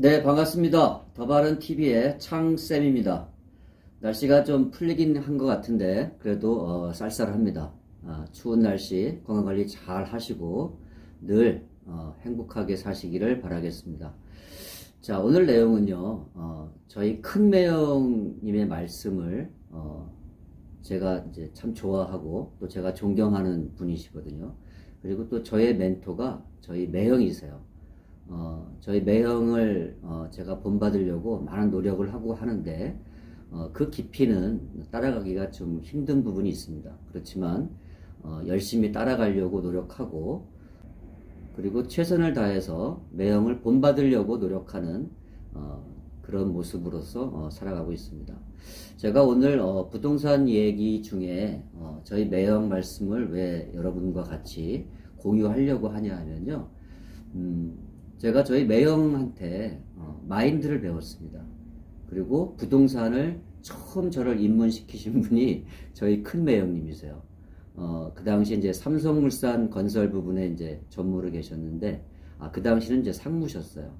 네, 반갑습니다. 더바른TV의 창쌤입니다. 날씨가 좀 풀리긴 한 것 같은데 그래도 쌀쌀합니다. 추운 날씨 건강관리 잘 하시고 늘 행복하게 사시기를 바라겠습니다. 자, 오늘 내용은요, 저희 큰매형님의 말씀을 제가 이제 참 좋아하고 또 제가 존경하는 분이시거든요. 그리고 또 저의 멘토가 저희 매형이세요. 저희 매형을 제가 본받으려고 많은 노력을 하고 하는데 그 깊이는 따라가기가 좀 힘든 부분이 있습니다. 그렇지만 열심히 따라가려고 노력하고 그리고 최선을 다해서 매형을 본받으려고 노력하는 그런 모습으로서 살아가고 있습니다. 제가 오늘 부동산 얘기 중에 저희 매형 말씀을 왜 여러분과 같이 공유하려고 하냐 하면요, 제가 저희 매형한테 마인드를 배웠습니다. 그리고 부동산을 처음 저를 입문시키신 분이 저희 큰 매형님이세요. 그 당시 이제 삼성물산 건설 부분에 이제 전무로 계셨는데, 그 당시는 이제 상무셨어요.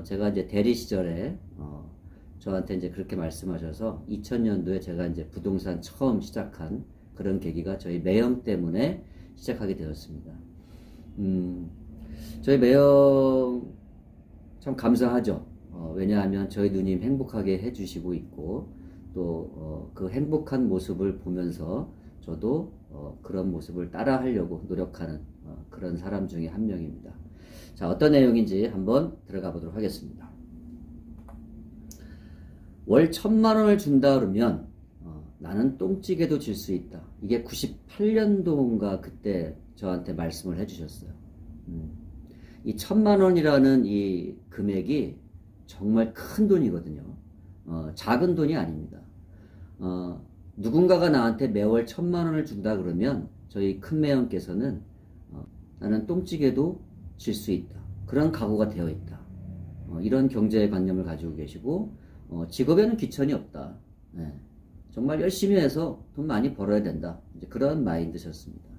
제가 이제 대리 시절에 저한테 이제 그렇게 말씀하셔서 2000년도에 제가 이제 부동산 처음 시작한 그런 계기가 저희 매형 때문에 시작하게 되었습니다. 저희 매형 참 감사하죠. 왜냐하면 저희 누님 행복하게 해주시고 있고 또 그 행복한 모습을 보면서 저도 그런 모습을 따라 하려고 노력하는 그런 사람 중에 한 명입니다. 자, 어떤 내용인지 한번 들어가 보도록 하겠습니다. 월 1000만 원을 준다 그러면 나는 똥찌개도 질 수 있다. 이게 98년도인가 그때 저한테 말씀을 해주셨어요. 이 1000만 원이라는 이 금액이 정말 큰 돈이거든요. 작은 돈이 아닙니다. 누군가가 나한테 매월 1000만 원을 준다 그러면 저희 큰매형께서는 나는 똥찌개도 질 수 있다. 그런 각오가 되어 있다. 이런 경제관념을 가지고 계시고 직업에는 귀천이 없다. 네. 정말 열심히 해서 돈 많이 벌어야 된다. 이제 그런 마인드셨습니다.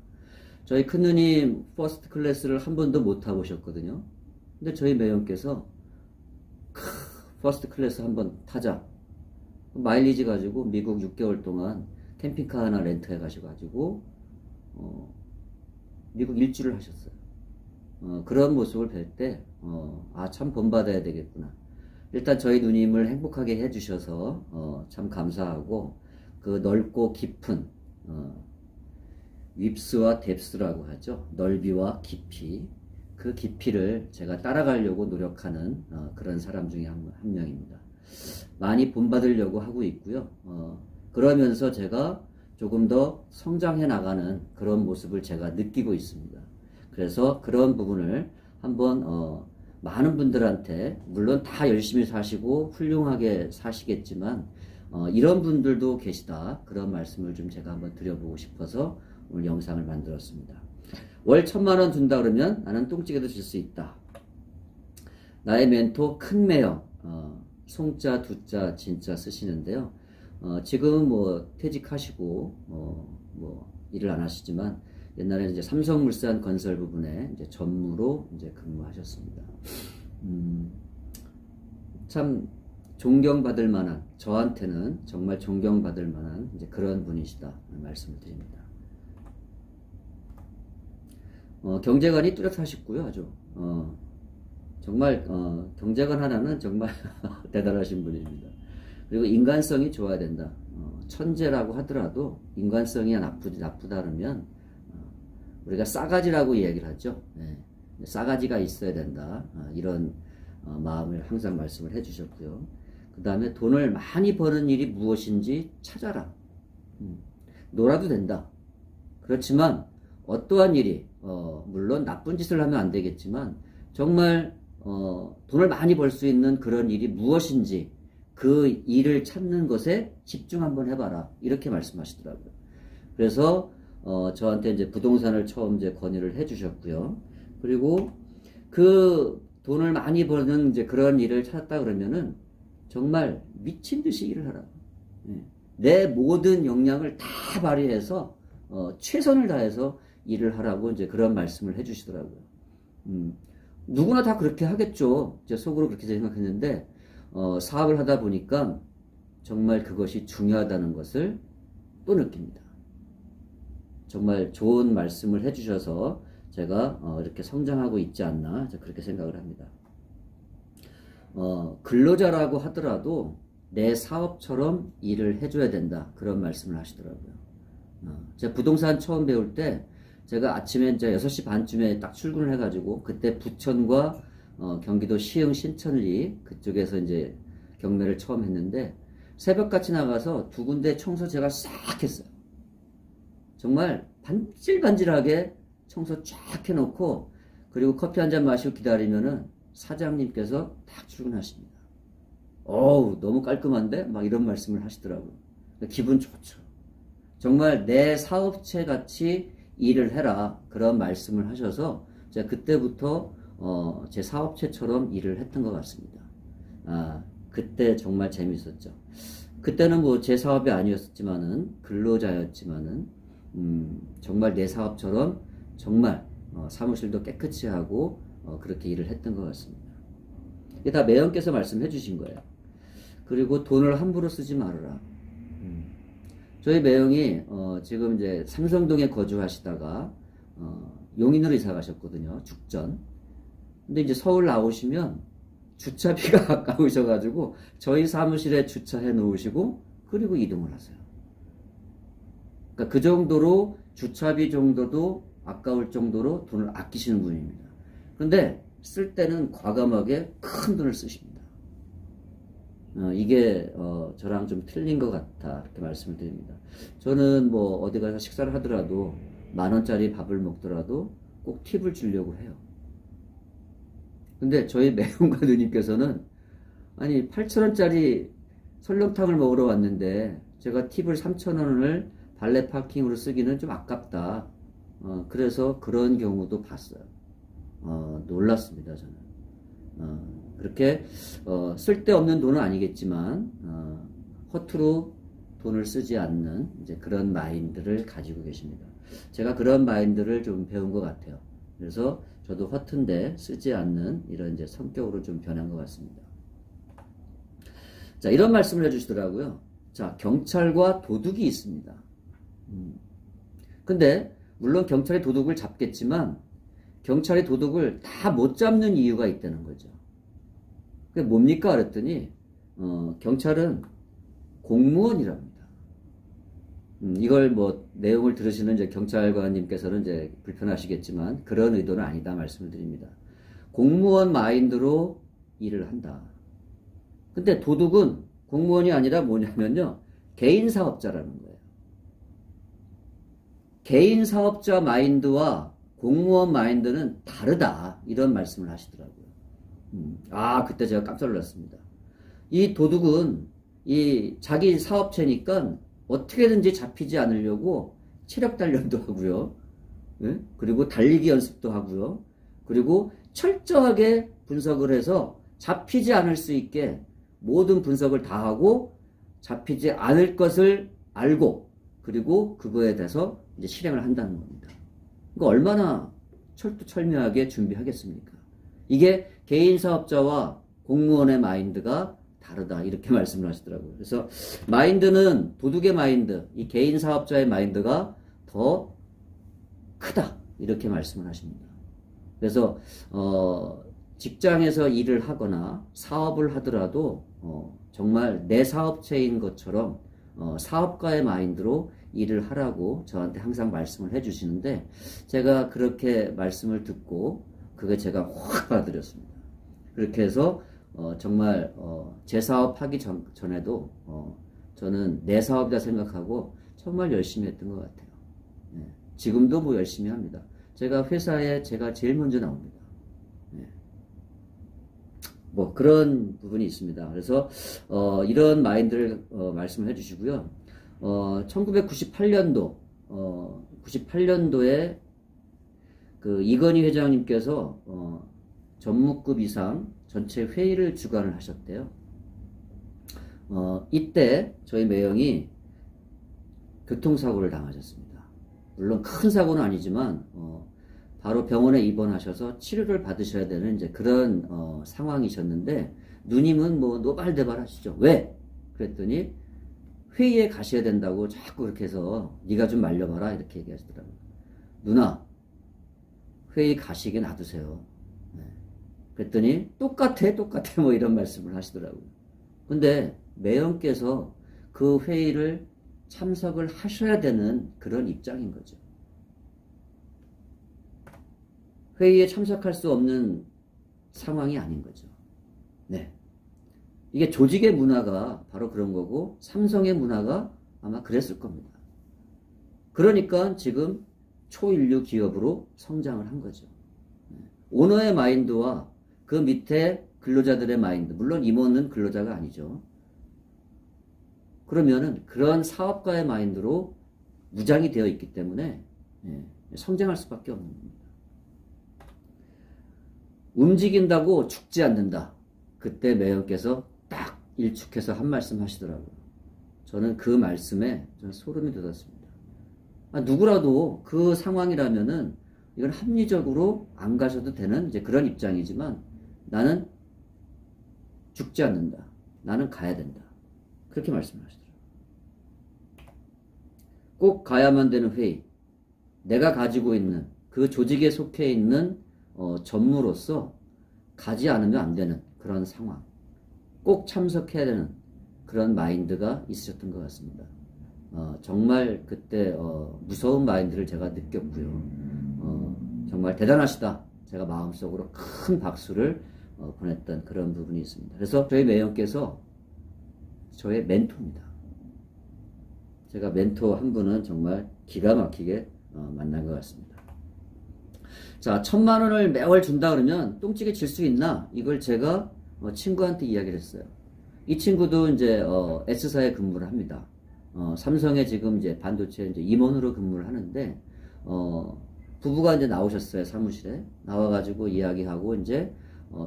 저희 큰누님 퍼스트 클래스를 한 번도 못 타보셨거든요. 근데 저희 매형께서 퍼스트 클래스 한번 타자. 마일리지 가지고 미국 6개월 동안 캠핑카 하나 렌트해 가셔가지고 미국 일주를 하셨어요. 그런 모습을 뵐 때 참 본받아야 되겠구나. 일단 저희 누님을 행복하게 해주셔서 참 감사하고 그 넓고 깊은 윕스와 뎁스라고 하죠. 넓이와 깊이. 그 깊이를 제가 따라가려고 노력하는 그런 사람 중에 한 명입니다. 많이 본받으려고 하고 있고요. 그러면서 제가 조금 더 성장해 나가는 그런 모습을 제가 느끼고 있습니다. 그래서 그런 부분을 한번 많은 분들한테, 물론 다 열심히 사시고 훌륭하게 사시겠지만 이런 분들도 계시다. 그런 말씀을 좀 제가 한번 드려보고 싶어서 오늘 영상을 만들었습니다. 월 1000만 원 준다 그러면 나는 똥찌개도 질 수 있다. 나의 멘토 큰매형, 송자, 두자, 진자 쓰시는데요. 지금 뭐 퇴직하시고 뭐 일을 안 하시지만 옛날에는 이제 삼성물산 건설 부분에 이제 전무로 이제 근무하셨습니다. 참 존경받을 만한, 저한테는 정말 존경받을 만한 이제 그런 분이시다 말씀을 드립니다. 경제관이 뚜렷하시고요. 아주 정말 경제관 하나는 정말 대단하신 분입니다. 그리고 인간성이 좋아야 된다. 천재라고 하더라도 인간성이 나쁘다 그러면 우리가 싸가지라고 얘기를 하죠. 네. 싸가지가 있어야 된다. 이런 마음을 항상 말씀을 해주셨고요. 그 다음에 돈을 많이 버는 일이 무엇인지 찾아라. 놀아도 된다. 그렇지만 어떠한 일이 물론 나쁜 짓을 하면 안 되겠지만 정말 돈을 많이 벌 수 있는 그런 일이 무엇인지 그 일을 찾는 것에 집중 한번 해봐라. 이렇게 말씀하시더라고요. 그래서 저한테 이제 부동산을 처음 이제 권유를 해주셨고요. 그리고 그 돈을 많이 버는 이제 그런 일을 찾았다 그러면은 정말 미친 듯이 일을 하라고. 내 모든 역량을 다 발휘해서 최선을 다해서 일을 하라고 이제 그런 말씀을 해주시더라고요. 누구나 다 그렇게 하겠죠. 제 속으로 그렇게 생각했는데 사업을 하다 보니까 정말 그것이 중요하다는 것을 또 느낍니다. 정말 좋은 말씀을 해주셔서 제가 이렇게 성장하고 있지 않나 그렇게 생각을 합니다. 근로자라고 하더라도 내 사업처럼 일을 해줘야 된다, 그런 말씀을 하시더라고요. 제가 부동산 처음 배울 때 제가 아침에 이제 6시 반쯤에 딱 출근을 해가지고 그때 부천과 경기도 시흥 신천리 그쪽에서 이제 경매를 처음 했는데 새벽같이 나가서 두 군데 청소 제가 싹 했어요. 정말 반질반질하게 청소 쫙 해놓고 그리고 커피 한 잔 마시고 기다리면은 사장님께서 딱 출근하십니다. 어우, 너무 깔끔한데? 막 이런 말씀을 하시더라고요. 기분 좋죠. 정말 내 사업체 같이 일을 해라, 그런 말씀을 하셔서 제가 그때부터 제 사업체처럼 일을 했던 것 같습니다. 그때 정말 재밌었죠. 그때는 뭐 제 사업이 아니었지만은 근로자였지만은 정말 내 사업처럼 정말 사무실도 깨끗이 하고 그렇게 일을 했던 것 같습니다. 이게 다 매형께서 말씀해 주신 거예요. 그리고 돈을 함부로 쓰지 말아라. 저희 매형이 지금 이제 삼성동에 거주하시다가 용인으로 이사 가셨거든요. 죽전. 근데 이제 서울 나오시면 주차비가 아까우셔가지고 저희 사무실에 주차해 놓으시고 그리고 이동을 하세요. 그러니까 그 정도로 주차비 정도도 아까울 정도로 돈을 아끼시는 분입니다. 그런데 쓸 때는 과감하게 큰 돈을 쓰십니다. 이게 저랑 좀 틀린 것 같다, 이렇게 말씀을 드립니다. 저는 뭐 어디 가서 식사를 하더라도 10,000원짜리 밥을 먹더라도 꼭 팁을 주려고 해요. 근데 저희 매형과 누님께서는 아니 8,000원짜리 설렁탕을 먹으러 왔는데 제가 팁을 3,000원을 발레 파킹으로 쓰기는 좀 아깝다. 그래서 그런 경우도 봤어요. 놀랐습니다, 저는. 그렇게 쓸데없는 돈은 아니겠지만 허투루 돈을 쓰지 않는 이제 그런 마인드를 가지고 계십니다. 제가 그런 마인드를 좀 배운 것 같아요. 그래서 저도 허튼데 쓰지 않는 이런 이제 성격으로 좀 변한 것 같습니다. 자, 이런 말씀을 해주시더라고요. 자, 경찰과 도둑이 있습니다. 근데 물론 경찰이 도둑을 잡겠지만 경찰이 도둑을 다 못 잡는 이유가 있다는 거죠. 그게 뭡니까? 그랬더니 경찰은 공무원이랍니다. 이걸 뭐 내용을 들으시는 이제 경찰관님께서는 이제 불편하시겠지만 그런 의도는 아니다 말씀을 드립니다. 공무원 마인드로 일을 한다. 근데 도둑은 공무원이 아니라 뭐냐면요, 개인 사업자라는 거예요. 개인 사업자 마인드와 공무원 마인드는 다르다, 이런 말씀을 하시더라고요. 그때 제가 깜짝 놀랐습니다. 이 도둑은 이 자기 사업체니까 어떻게든지 잡히지 않으려고 체력 단련도 하고요. 예? 그리고 달리기 연습도 하고요. 그리고 철저하게 분석을 해서 잡히지 않을 수 있게 모든 분석을 다 하고 잡히지 않을 것을 알고 그리고 그거에 대해서 이제 실행을 한다는 겁니다. 그러니까 얼마나 철두철미하게 준비하겠습니까? 이게 개인 사업자와 공무원의 마인드가 다르다, 이렇게 말씀을 하시더라고요. 그래서 마인드는 도둑의 마인드, 이 개인 사업자의 마인드가 더 크다, 이렇게 말씀을 하십니다. 그래서 직장에서 일을 하거나 사업을 하더라도 정말 내 사업체인 것처럼 사업가의 마인드로 일을 하라고 저한테 항상 말씀을 해주시는데 제가 그렇게 말씀을 듣고 그게 제가 확 받아들였습니다. 그렇게 해서 정말 제 사업하기 전에도 저는 내 사업이다 생각하고 정말 열심히 했던 것 같아요. 네. 지금도 뭐 열심히 합니다. 제가 회사에 제가 제일 먼저 나옵니다. 네. 뭐 그런 부분이 있습니다. 그래서 이런 마인드를 말씀을 해주시고요. 1998년도 98년도에 그 이건희 회장님께서 전무급 이상 전체 회의를 주관을 하셨대요. 이때 저희 매형이 교통사고를 당하셨습니다. 물론 큰 사고는 아니지만 바로 병원에 입원하셔서 치료를 받으셔야 되는 이제 그런 상황이셨는데 누님은 뭐 노발대발 하시죠. 왜? 그랬더니 회의에 가셔야 된다고 자꾸 그렇게 해서 네가 좀 말려봐라 이렇게 얘기하시더라고요. 누나 회의 가시게 놔두세요. 네. 그랬더니 똑같아 뭐 이런 말씀을 하시더라고요. 근데 매형께서 그 회의를 참석을 하셔야 되는 그런 입장인 거죠. 회의에 참석할 수 없는 상황이 아닌 거죠. 네. 이게 조직의 문화가 바로 그런 거고 삼성의 문화가 아마 그랬을 겁니다. 그러니까 지금 초인류 기업으로 성장을 한 거죠. 오너의 마인드와 그 밑에 근로자들의 마인드, 물론 임원은 근로자가 아니죠. 그러면은 그런 사업가의 마인드로 무장이 되어 있기 때문에 성장할 수밖에 없는 겁니다. 움직인다고 죽지 않는다. 그때 매형께서 딱 일축해서 한 말씀 하시더라고요. 저는 그 말씀에 저는 소름이 돋았습니다. 누구라도 그 상황이라면은 이건 합리적으로 안 가셔도 되는 이제 그런 입장이지만 나는 죽지 않는다. 나는 가야 된다. 그렇게 말씀하시더라고요. 꼭 가야만 되는 회의. 내가 가지고 있는 그 조직에 속해 있는 전무로서 가지 않으면 안 되는 그런 상황. 꼭 참석해야 되는 그런 마인드가 있으셨던 것 같습니다. 정말 그때 무서운 마인드를 제가 느꼈고요. 정말 대단하시다. 제가 마음속으로 큰 박수를 보냈던 그런 부분이 있습니다. 그래서 저희 매형께서 저의 멘토입니다. 제가 멘토 한 분은 정말 기가 막히게 만난 것 같습니다. 자, 1,000만 원을 매월 준다 그러면 똥찌개 질 수 있나? 이걸 제가 친구한테 이야기를 했어요. 이 친구도 이제 S사에 근무를 합니다. 삼성에 지금 이제 반도체 이제 임원으로 근무를 하는데 부부가 이제 나오셨어요. 사무실에 나와가지고 이야기하고 이제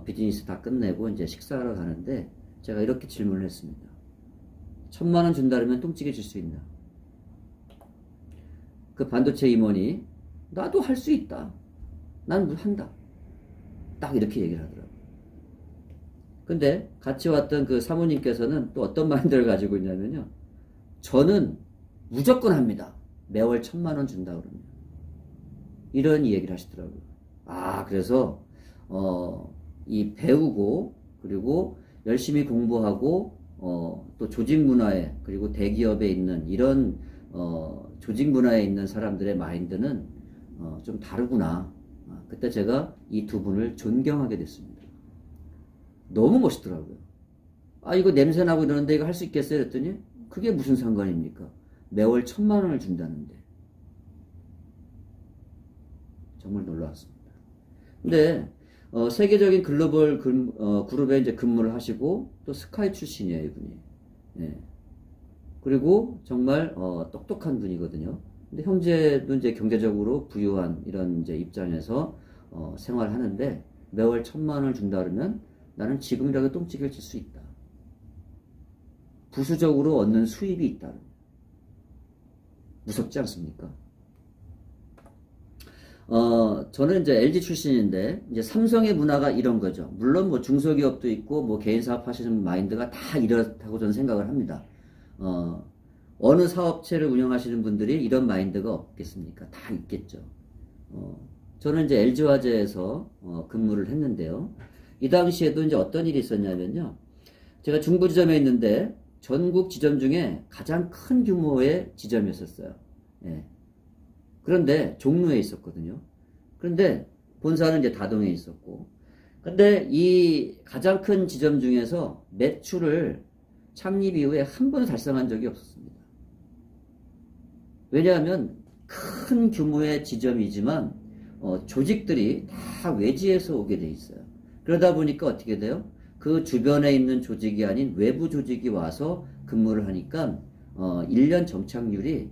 비즈니스 다 끝내고 이제 식사하러 가는데 제가 이렇게 질문을 했습니다. 1,000만 원 준다 그러면 똥찌개 질 수 있나? 그 반도체 임원이 나도 할 수 있다. 난 한다. 딱 이렇게 얘기를 하더라고요. 근데 같이 왔던 그 사모님께서는 또 어떤 마인드를 가지고 있냐면요. 저는 무조건 합니다. 매월 1,000만 원 준다 그러면. 이런 얘기를 하시더라고요. 그래서 이 배우고 그리고 열심히 공부하고 또 조직 문화에 그리고 대기업에 있는 이런 조직 문화에 있는 사람들의 마인드는 좀 다르구나. 그때 제가 이 두 분을 존경하게 됐습니다. 너무 멋있더라고요. 이거 냄새나고 이러는데 이거 할 수 있겠어요? 그랬더니 그게 무슨 상관입니까? 매월 1,000만 원을 준다는데. 정말 놀라웠습니다. 근데 세계적인 글로벌 그룹에 이제 근무를 하시고 또 스카이 출신이에요, 이분이. 예. 그리고 정말 똑똑한 분이거든요. 근데 형제도 이제 경제적으로 부유한 이런 이제 입장에서 생활하는데 매월 1,000만 원을 준다 그러면 나는 지금이라도 똥찌개를 칠 수 있다. 부수적으로 얻는 수입이 있다. 무섭지 않습니까? 저는 이제 LG 출신인데, 이제 삼성의 문화가 이런 거죠. 물론 뭐 중소기업도 있고, 뭐 개인 사업 하시는 마인드가 다 이렇다고 저는 생각을 합니다. 어느 사업체를 운영하시는 분들이 이런 마인드가 없겠습니까? 다 있겠죠. 저는 이제 LG화재에서 근무를 했는데요. 이 당시에도 이제 어떤 일이 있었냐면요. 제가 중부 지점에 있는데, 전국 지점 중에 가장 큰 규모의 지점이었어요. 예. 그런데 종로에 있었거든요. 그런데 본사는 이제 다동에 있었고, 근데 이 가장 큰 지점 중에서 매출을 창립 이후에 한 번도 달성한 적이 없었습니다. 왜냐하면 큰 규모의 지점이지만 조직들이 다 외지에서 오게 돼 있어요. 그러다 보니까 어떻게 돼요? 그 주변에 있는 조직이 아닌 외부 조직이 와서 근무를 하니까 1년 정착률이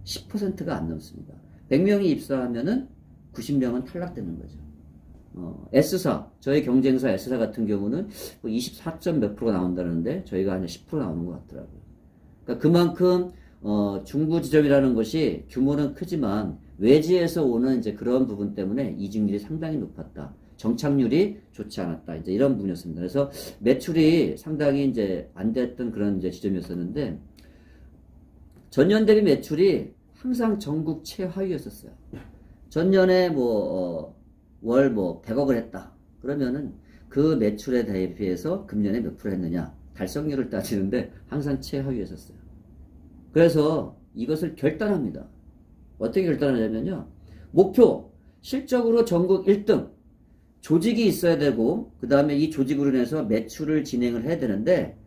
10%가 안 넘습니다. 100명이 입사하면은 90명은 탈락되는 거죠. S사, 저희 경쟁사 S사 같은 경우는 24점 몇 프로가 나온다는데 저희가 한 10% 나오는 것 같더라고요. 그러니까 그만큼 중부 지점이라는 것이 규모는 크지만 외지에서 오는 이제 그런 부분 때문에 이직률이 상당히 높았다. 정착률이 좋지 않았다. 이제 이런 부분이었습니다. 그래서 매출이 상당히 이제 안 됐던 그런 이제 지점이었었는데, 전년 대비 매출이 항상 전국 최하위였었어요. 전년에 월 100억을 했다. 그러면은 그 매출에 대비해서 금년에 몇 프로 했느냐. 달성률을 따지는데 항상 최하위였었어요. 그래서 이것을 결단합니다. 어떻게 결단하냐면요. 목표, 실적으로 전국 1등. 조직이 있어야 되고, 그 다음에 이 조직으로 인해서 매출을 진행을 해야 되는데,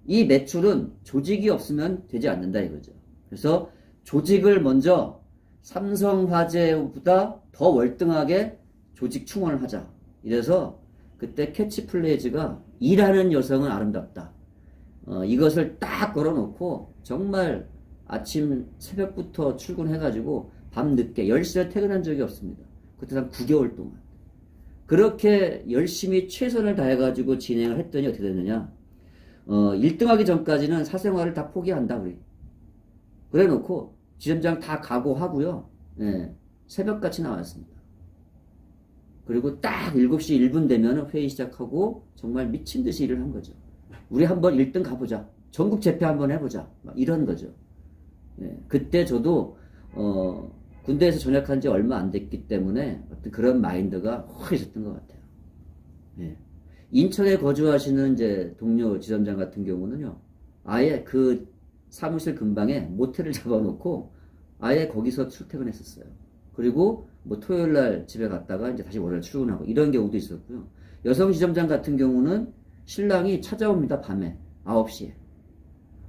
이 매출은 조직이 없으면 되지 않는다 이거죠. 그래서 조직을 먼저 삼성화재보다 더 월등하게 조직 충원을 하자. 이래서 그때 캐치플레이즈가 일하는 여성은 아름답다. 이것을 딱 걸어놓고 정말 아침 새벽부터 출근해가지고 밤늦게 10시에 퇴근한 적이 없습니다. 그때 한 9개월 동안. 그렇게 열심히 최선을 다해가지고 진행을 했더니 어떻게 됐느냐. 1등하기 전까지는 사생활을 다 포기한다, 우리. 그래 놓고 지점장 다 각오하고요. 예, 새벽같이 나왔습니다. 그리고 딱 7시 1분 되면 회의 시작하고 정말 미친 듯이 일을 한 거죠. 우리 한번 1등 가보자. 전국 재패 한번 해보자. 막 이런 거죠. 예, 그때 저도 군대에서 전역한 지 얼마 안 됐기 때문에 어떤 그런 마인드가 확 있었던 것 같아요. 예. 인천에 거주하시는 이제 동료 지점장 같은 경우는요, 아예 그 사무실 근방에 모텔을 잡아놓고 아예 거기서 출퇴근했었어요. 그리고 뭐 토요일 날 집에 갔다가 이제 다시 월요일 출근하고 이런 경우도 있었고요. 여성 지점장 같은 경우는 신랑이 찾아옵니다. 밤에 9시에.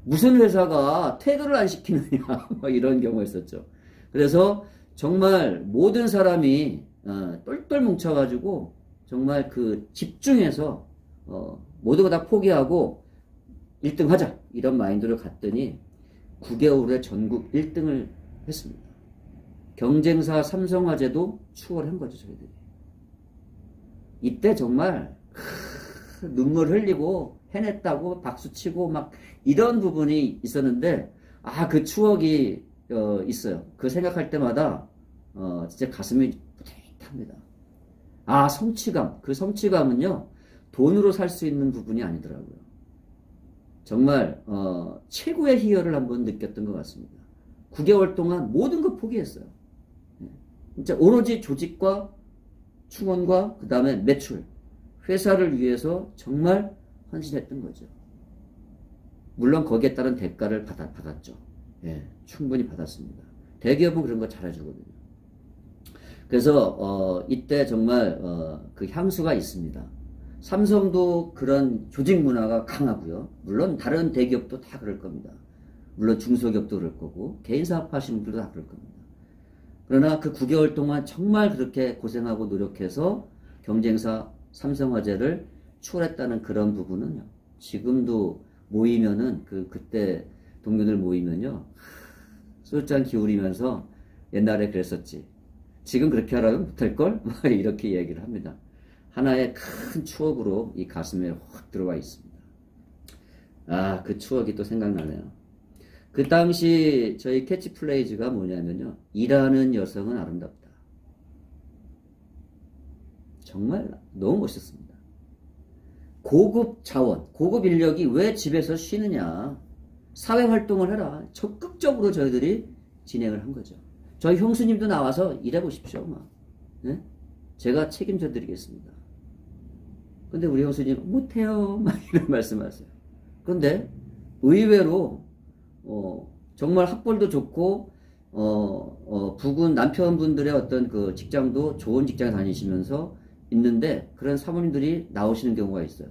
무슨 회사가 퇴근을 안 시키느냐 뭐 이런 경우가 있었죠. 그래서 정말 모든 사람이 똘똘 뭉쳐가지고 정말 그 집중해서 모두가 다 포기하고 1등 하자 이런 마인드로 갔더니 9개월 후에 전국 1등을 했습니다. 경쟁사 삼성화재도 추월한 거죠, 저희들이. 이때 정말 눈물 흘리고 해냈다고 박수치고 막 이런 부분이 있었는데, 그 추억이 있어요. 그 생각할 때마다 진짜 가슴이 뿌듯합니다. 성취감. 그 성취감은요, 돈으로 살 수 있는 부분이 아니더라고요. 정말 최고의 희열을 한번 느꼈던 것 같습니다. 9개월 동안 모든 거 포기했어요. 진짜 오로지 조직과 충원과 그 다음에 매출, 회사를 위해서 정말 헌신했던 거죠. 물론 거기에 따른 대가를 받았죠. 예, 충분히 받았습니다. 대기업은 그런 거 잘해주거든요. 그래서 이때 정말 그 향수가 있습니다. 삼성도 그런 조직 문화가 강하고요. 물론 다른 대기업도 다 그럴 겁니다. 물론 중소기업도 그럴 거고 개인 사업하시는 분들도 다 그럴 겁니다. 그러나 그 9개월 동안 정말 그렇게 고생하고 노력해서 경쟁사 삼성화재를 추월했다는 그런 부분은요. 지금도 모이면은 그때 동료들 모이면요. 술잔 기울이면서 옛날에 그랬었지. 지금 그렇게 하라면 못할걸? 이렇게 얘기를 합니다. 하나의 큰 추억으로 이 가슴에 확 들어와 있습니다. 그 추억이 또 생각나네요. 그 당시 저희 캐치플레이즈가 뭐냐면요. 일하는 여성은 아름답다. 정말 너무 멋있었습니다. 고급 자원, 고급 인력이 왜 집에서 쉬느냐. 사회활동을 해라. 적극적으로 저희들이 진행을 한 거죠. 저희 형수님도 나와서 일해보십시오. 네? 제가 책임져 드리겠습니다. 근데 우리 형수님 못해요. 이런 말씀하세요. 그런데 의외로 정말 학벌도 좋고 부군 남편분들의 어떤 그 직장도 좋은 직장에 다니시면서 있는데 그런 사모님들이 나오시는 경우가 있어요.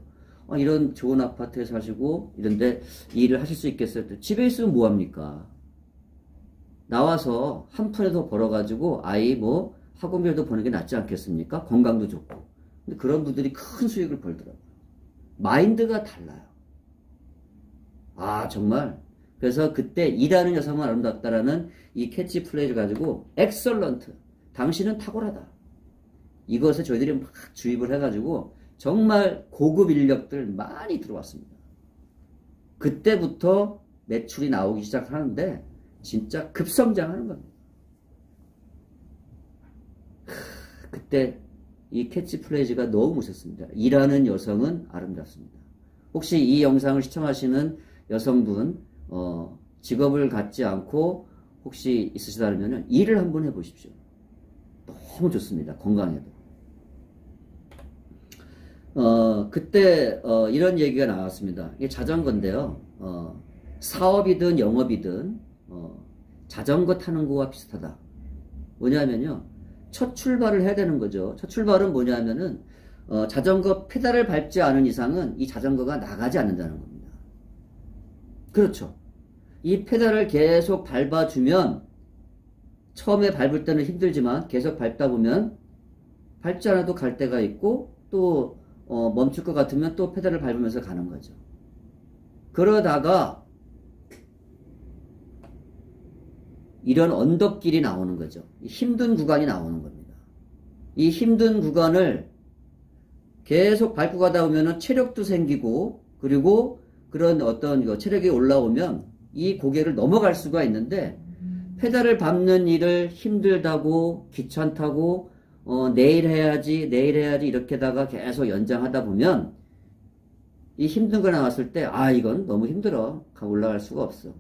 이런 좋은 아파트에 사시고 이런데 일을 하실 수 있겠어요? 집에 있으면 뭐합니까? 나와서 한 푼에 더 벌어가지고 아이 학원비도 버는 게 낫지 않겠습니까? 건강도 좋고. 근데 그런 분들이 큰 수익을 벌더라고요. 마인드가 달라요. 정말. 그래서 그때 일하는 여성은 아름답다라는 이 캐치플레이를 가지고 엑설런트. 당신은 탁월하다. 이것을 저희들이 막 주입을 해가지고 정말 고급 인력들 많이 들어왔습니다. 그때부터 매출이 나오기 시작하는데 진짜 급성장하는 겁니다. 그때 이 캐치프레이즈가 너무 멋있었습니다. 일하는 여성은 아름답습니다. 혹시 이 영상을 시청하시는 여성분, 직업을 갖지 않고 혹시 있으시다면 일을 한번 해보십시오. 너무 좋습니다. 건강에도. 그때 이런 얘기가 나왔습니다. 이게 자전거인데요. 사업이든 영업이든 자전거 타는 거와 비슷하다. 뭐냐면요. 첫 출발을 해야 되는 거죠. 첫 출발은 뭐냐면은 자전거 페달을 밟지 않은 이상은 이 자전거가 나가지 않는다는 겁니다. 그렇죠. 이 페달을 계속 밟아주면 처음에 밟을 때는 힘들지만 계속 밟다 보면 밟지 않아도 갈 데가 있고 또 멈출 것 같으면 또 페달을 밟으면서 가는 거죠. 그러다가 이런 언덕길이 나오는 거죠. 힘든 구간이 나오는 겁니다. 이 힘든 구간을 계속 밟고 가다 보면 체력도 생기고 그리고 그런 어떤 체력이 올라오면 이 고개를 넘어갈 수가 있는데 페달을 밟는 일을 힘들다고 귀찮다고 내일 해야지 이렇게다가 계속 연장하다 보면 이 힘든 거 나왔을 때 이건 너무 힘들어. 올라갈 수가 없어.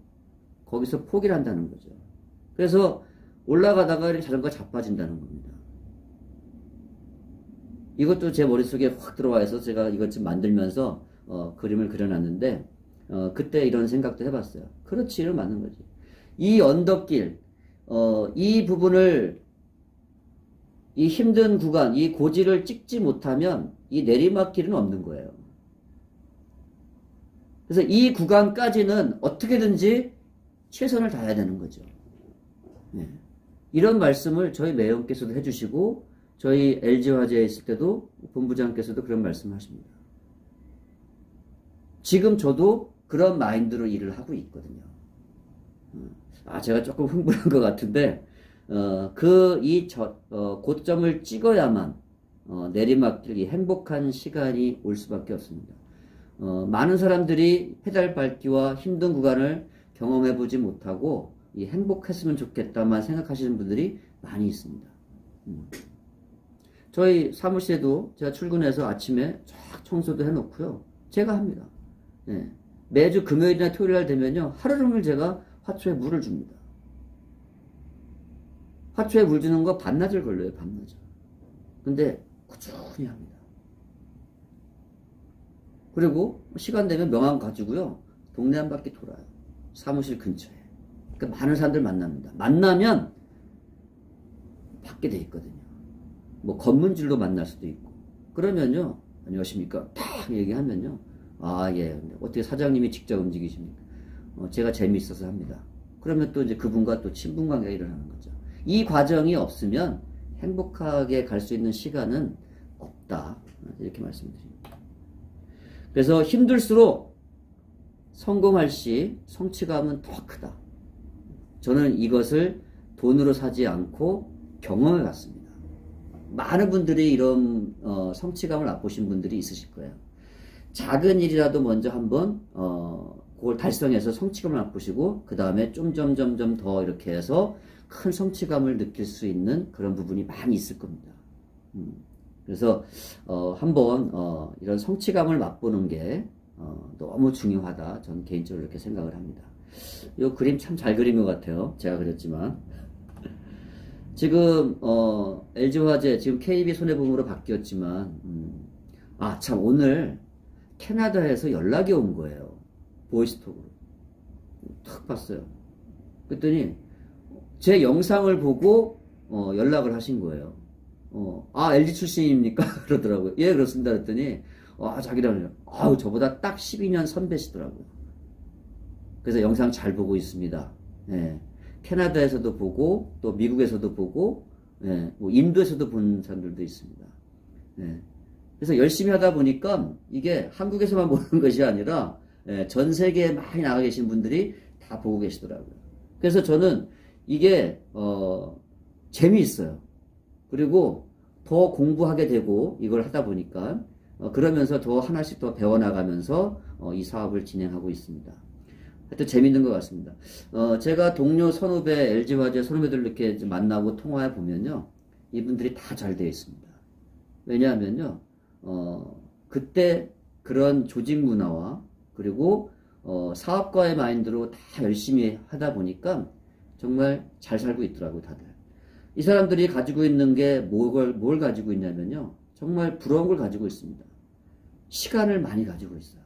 거기서 포기를 한다는 거죠. 그래서 올라가다가 자전거가 자빠진다는 겁니다. 이것도 제 머릿속에 확 들어와서 제가 이것 좀 만들면서 그림을 그려놨는데 그때 이런 생각도 해봤어요. 그렇지, 이런 맞는 거지. 이 언덕길, 이 부분을 이 힘든 구간, 이 고지를 찍지 못하면 이 내리막길은 없는 거예요. 그래서 이 구간까지는 어떻게든지 최선을 다해야 되는 거죠. 네. 이런 말씀을 저희 매형께서도 해주시고 저희 LG화재에 있을 때도 본부장께서도 그런 말씀을 하십니다. 지금 저도 그런 마인드로 일을 하고 있거든요. 제가 조금 흥분한 것 같은데 고점을 찍어야만 내리막길이 행복한 시간이 올 수밖에 없습니다. 많은 사람들이 페달 밟기와 힘든 구간을 경험해보지 못하고 행복했으면 좋겠다만 생각하시는 분들이 많이 있습니다. 저희 사무실에도 제가 출근해서 아침에 쫙 청소도 해놓고요. 제가 합니다. 네. 매주 금요일이나 토요일날 되면요. 하루 종일 제가 화초에 물을 줍니다. 화초에 물 주는 거 반나절 걸려요. 반나절. 근데 꾸준히 합니다. 그리고 시간 되면 명함 가지고요. 동네 한 바퀴 돌아요. 사무실 근처에. 그러니까 많은 사람들 만납니다. 만나면 받게 돼 있거든요. 뭐 검문질로 만날 수도 있고. 그러면요. 안녕하십니까? 탁 얘기하면요. 예. 어떻게 사장님이 직접 움직이십니까? 제가 재미있어서 합니다. 그러면 또 이제 그분과 또 친분관계가 일어나는 거죠. 이 과정이 없으면 행복하게 갈 수 있는 시간은 없다. 이렇게 말씀드립니다. 그래서 힘들수록 성공할 시 성취감은 더 크다. 저는 이것을 돈으로 사지 않고 경험해 봤습니다. 많은 분들이 이런 성취감을 맛보신 분들이 있으실 거예요. 작은 일이라도 먼저 한번 그걸 달성해서 성취감을 맛보시고 그 다음에 점점 더 이렇게 해서 큰 성취감을 느낄 수 있는 그런 부분이 많이 있을 겁니다. 그래서 한번 이런 성취감을 맛보는 게 너무 중요하다. 저는 개인적으로 이렇게 생각을 합니다. 이 그림 참 잘 그린 것 같아요. 제가 그렸지만 지금 LG화재 지금 KB손해보험으로 바뀌었지만 참 오늘 캐나다에서 연락이 온 거예요. 보이스톡으로 탁 봤어요. 그랬더니 제 영상을 보고 연락을 하신 거예요. LG 출신입니까? 그러더라고요. 예, 그렇습니다. 그랬더니 자기랑 저보다 딱 12년 선배시더라고요. 그래서 영상 잘 보고 있습니다. 예. 캐나다에서도 보고 또 미국에서도 보고 뭐 인도에서도 본 사람들도 있습니다. 예. 그래서 열심히 하다 보니까 이게 한국에서만 보는 것이 아니라 전 세계에 많이 나가 계신 분들이 다 보고 계시더라고요. 그래서 저는 이게 재미있어요. 그리고 더 공부하게 되고 이걸 하다 보니까 그러면서 더 하나씩 더 배워나가면서 이 사업을 진행하고 있습니다. 하여튼 재밌는 것 같습니다. 제가 동료 선후배, LG화재 선후배들 이렇게 만나고 통화해 보면요. 이분들이 다 잘 되어 있습니다. 왜냐하면요, 그때 그런 조직 문화와 그리고 사업가의 마인드로 다 열심히 하다 보니까 정말 잘 살고 있더라고요, 다들. 이 사람들이 가지고 있는 게 뭘 가지고 있냐면요, 정말 부러운 걸 가지고 있습니다. 시간을 많이 가지고 있어요.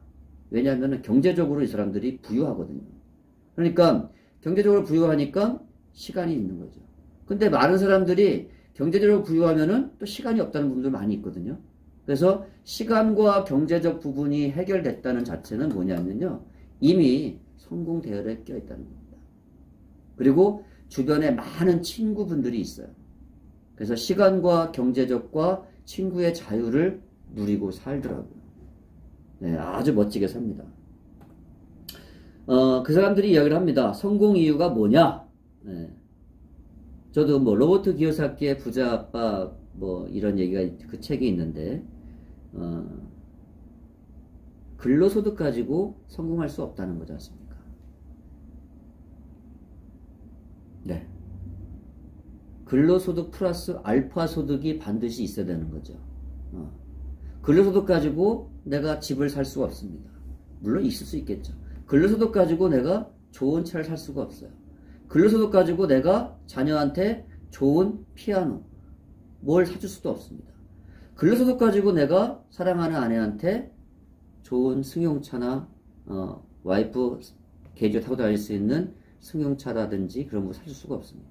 왜냐하면 경제적으로 이 사람들이 부유하거든요. 그러니까 경제적으로 부유하니까 시간이 있는 거죠. 근데 많은 사람들이 경제적으로 부유하면은 또 시간이 없다는 분들 많이 있거든요. 그래서 시간과 경제적 부분이 해결됐다는 자체는 뭐냐면요, 이미 성공 대열에 껴있다는 겁니다. 그리고 주변에 많은 친구분들이 있어요. 그래서 시간과 경제적과 친구의 자유를 누리고 살더라고요. 네, 아주 멋지게 삽니다. 그 사람들이 이야기를 합니다. 성공 이유가 뭐냐? 네. 저도 뭐 로버트 기요사키의 부자 아빠 뭐 이런 얘기가 그 책이 있는데, 근로소득 가지고 성공할 수 없다는 거지 않습니까? 네. 근로소득 플러스 알파 소득이 반드시 있어야 되는 거죠. 근로소득 가지고 내가 집을 살 수가 없습니다. 물론 있을 수 있겠죠. 근로소득 가지고 내가 좋은 차를 살 수가 없어요. 근로소득 가지고 내가 자녀한테 좋은 피아노, 뭘 사줄 수도 없습니다. 근로소득 가지고 내가 사랑하는 아내한테 좋은 승용차나 와이프 개조 타고 다닐 수 있는 승용차라든지 그런 거 사줄 수가 없습니다.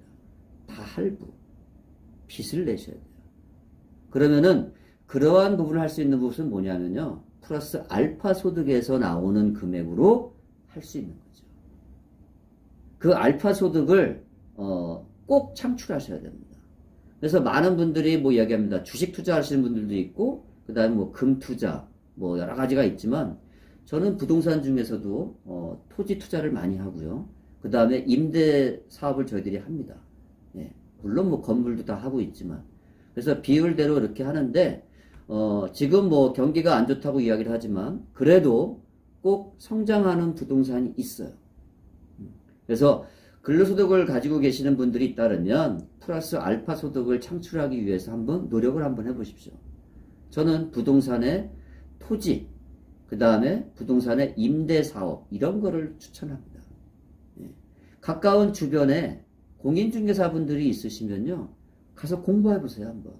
다 할부, 빚을 내셔야 돼요. 그러면은 그러한 부분을 할 수 있는 부분은 뭐냐면요, 플러스 알파 소득에서 나오는 금액으로 할 수 있는 거죠. 그 알파 소득을 꼭 창출하셔야 됩니다. 그래서 많은 분들이 뭐 이야기합니다. 주식 투자하시는 분들도 있고, 그 다음에 뭐 금 투자, 뭐 여러 가지가 있지만, 저는 부동산 중에서도 토지 투자를 많이 하고요. 그 다음에 임대 사업을 저희들이 합니다. 예, 물론 뭐 건물도 다 하고 있지만, 그래서 비율대로 이렇게 하는데, 지금 뭐 경기가 안 좋다고 이야기를 하지만, 그래도 꼭 성장하는 부동산이 있어요. 그래서 근로소득을 가지고 계시는 분들이 있다면 플러스 알파 소득을 창출하기 위해서 노력을 한번 해보십시오. 저는 부동산의 토지, 그 다음에 부동산의 임대사업, 이런 거를 추천합니다. 예. 가까운 주변에 공인중개사분들이 있으시면요, 가서 공부해보세요, 한번.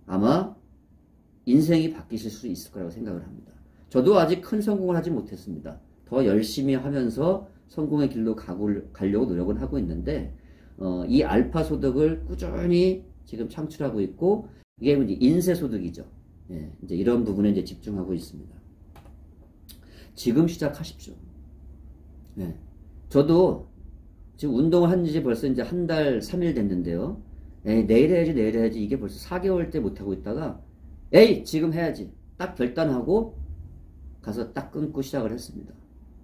아마 인생이 바뀌실 수 있을 거라고 생각을 합니다. 저도 아직 큰 성공을 하지 못했습니다. 더 열심히 하면서 성공의 길로 가려고 노력은 하고 있는데, 이 알파 소득을 꾸준히 지금 창출하고 있고, 이게 이제 인세 소득이죠. 예, 이제 이런 부분에 이제 집중하고 있습니다. 지금 시작하십시오. 예, 저도 지금 운동을 한 지 벌써 이제 한 달 3일 됐는데요. 에이, 내일 해야지. 이게 벌써 4개월째 못하고 있다가, 에이, 지금 해야지. 딱 결단하고 가서 딱 끊고 시작을 했습니다.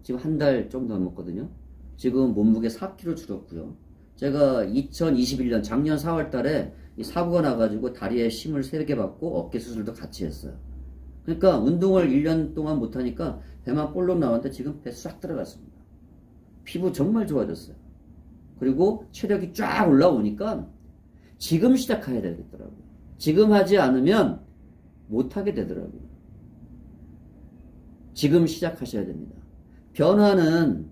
지금 한 달 좀 넘었거든요. 지금 몸무게 4kg 줄었고요. 제가 2021년 작년 4월 달에 이 사고가 나가지고 다리에 심을 3개 받고 어깨 수술도 같이 했어요. 그러니까 운동을 1년 동안 못하니까 배만 볼록 나왔는데 지금 배 싹 들어갔습니다. 피부 정말 좋아졌어요. 그리고 체력이 쫙 올라오니까 지금 시작해야 되겠더라고요. 지금 하지 않으면 못하게 되더라고요. 지금 시작하셔야 됩니다. 변화는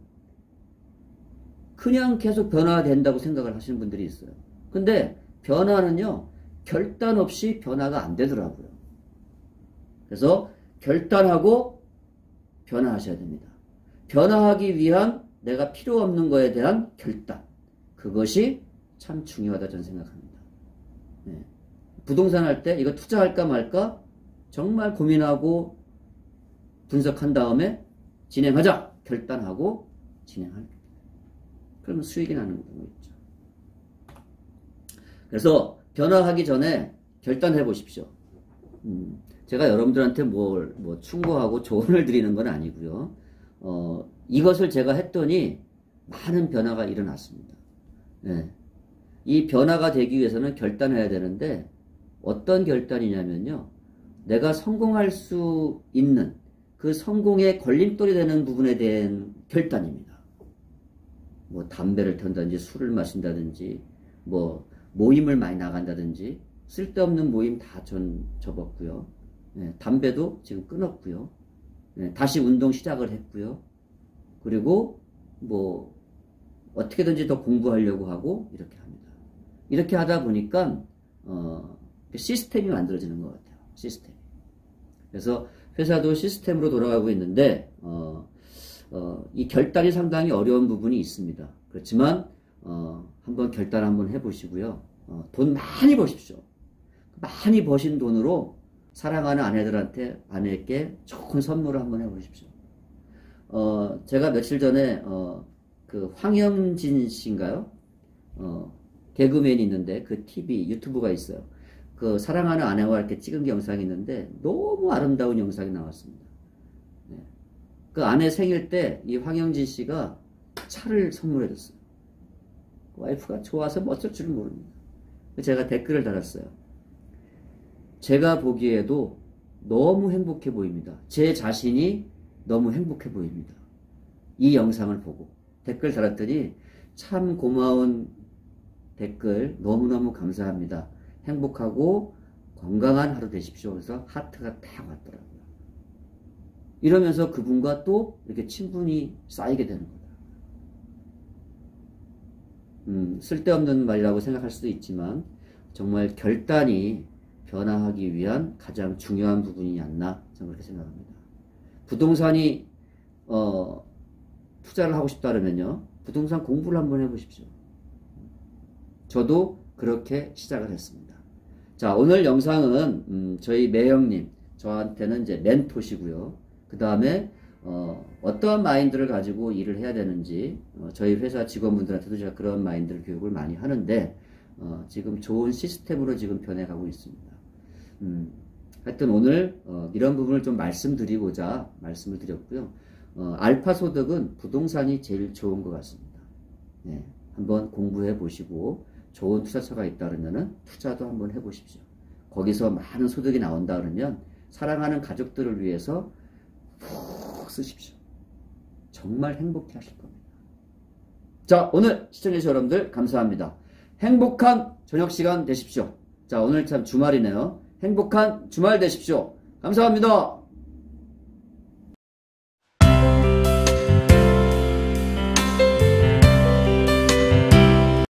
그냥 계속 변화가 된다고 생각을 하시는 분들이 있어요. 근데 변화는요, 결단 없이 변화가 안 되더라고요. 그래서 결단하고 변화하셔야 됩니다. 변화하기 위한 내가 필요 없는 거에 대한 결단, 그것이 참 중요하다 저는 생각합니다. 네. 부동산 할 때 이거 투자할까 말까 정말 고민하고 분석한 다음에 진행하자 결단하고 진행합니다. 그러면 수익이 나는 거겠죠. 그래서 변화하기 전에 결단해 보십시오. 제가 여러분들한테 뭐 충고하고 조언을 드리는 건 아니고요. 이것을 제가 했더니 많은 변화가 일어났습니다. 네. 이 변화가 되기 위해서는 결단해야 되는데 어떤 결단이냐면요. 내가 성공할 수 있는 그 성공의 걸림돌이 되는 부분에 대한 결단입니다. 뭐 담배를 피운다든지 술을 마신다든지 뭐 모임을 많이 나간다든지 쓸데없는 모임 다 접었고요. 예, 담배도 지금 끊었고요. 예, 다시 운동 시작을 했고요. 그리고 뭐 어떻게든지 더 공부하려고 하고 이렇게 합니다. 이렇게 하다 보니까 시스템이 만들어지는 것 같아요. 시스템. 그래서 회사도 시스템으로 돌아가고 있는데 이 결단이 상당히 어려운 부분이 있습니다. 그렇지만 한번 결단 한번 해보시고요. 돈 많이 버십시오. 많이 버신 돈으로 사랑하는 아내에게 좋은 선물을 한번 해보십시오. 제가 며칠 전에 그 황영진 씨인가요? 개그맨이 있는데 그 TV 유튜브가 있어요. 그 사랑하는 아내와 이렇게 찍은 영상이 있는데 너무 아름다운 영상이 나왔습니다. 네. 그 아내 생일 때 이 황영진 씨가 차를 선물해 줬어요. 와이프가 좋아서 어쩔 줄 모릅니다. 제가 댓글을 달았어요. 제가 보기에도 너무 행복해 보입니다. 제 자신이 너무 행복해 보입니다. 이 영상을 보고 댓글 달았더니 참 고마운 댓글 너무너무 감사합니다. 행복하고 건강한 하루 되십시오. 그래서 하트가 딱 왔더라고요. 이러면서 그분과 또 이렇게 친분이 쌓이게 되는 거다. 쓸데없는 말이라고 생각할 수도 있지만 정말 결단이 변화하기 위한 가장 중요한 부분이지 않나 저는 그렇게 생각합니다. 부동산이 투자를 하고 싶다 그러면요. 부동산 공부를 한번 해보십시오. 저도 그렇게 시작을 했습니다. 자, 오늘 영상은 저희 매형님, 저한테는 이제 멘토시고요. 그 다음에 어떠한 마인드를 가지고 일을 해야 되는지 저희 회사 직원분들한테도 제가 그런 마인드를 교육을 많이 하는데 지금 좋은 시스템으로 지금 변해가고 있습니다. 하여튼 오늘 이런 부분을 좀 말씀드리고자 말씀을 드렸고요. 알파 소득은 부동산이 제일 좋은 것 같습니다. 네, 한번 공부해 보시고 좋은 투자처가 있다 그러면은 투자도 한번 해 보십시오. 거기서 많은 소득이 나온다 그러면 사랑하는 가족들을 위해서 푹 쓰십시오. 정말 행복해 하실 겁니다. 자, 오늘 시청해주신 여러분들 감사합니다. 행복한 저녁 시간 되십시오. 자, 오늘 참 주말이네요. 행복한 주말 되십시오. 감사합니다.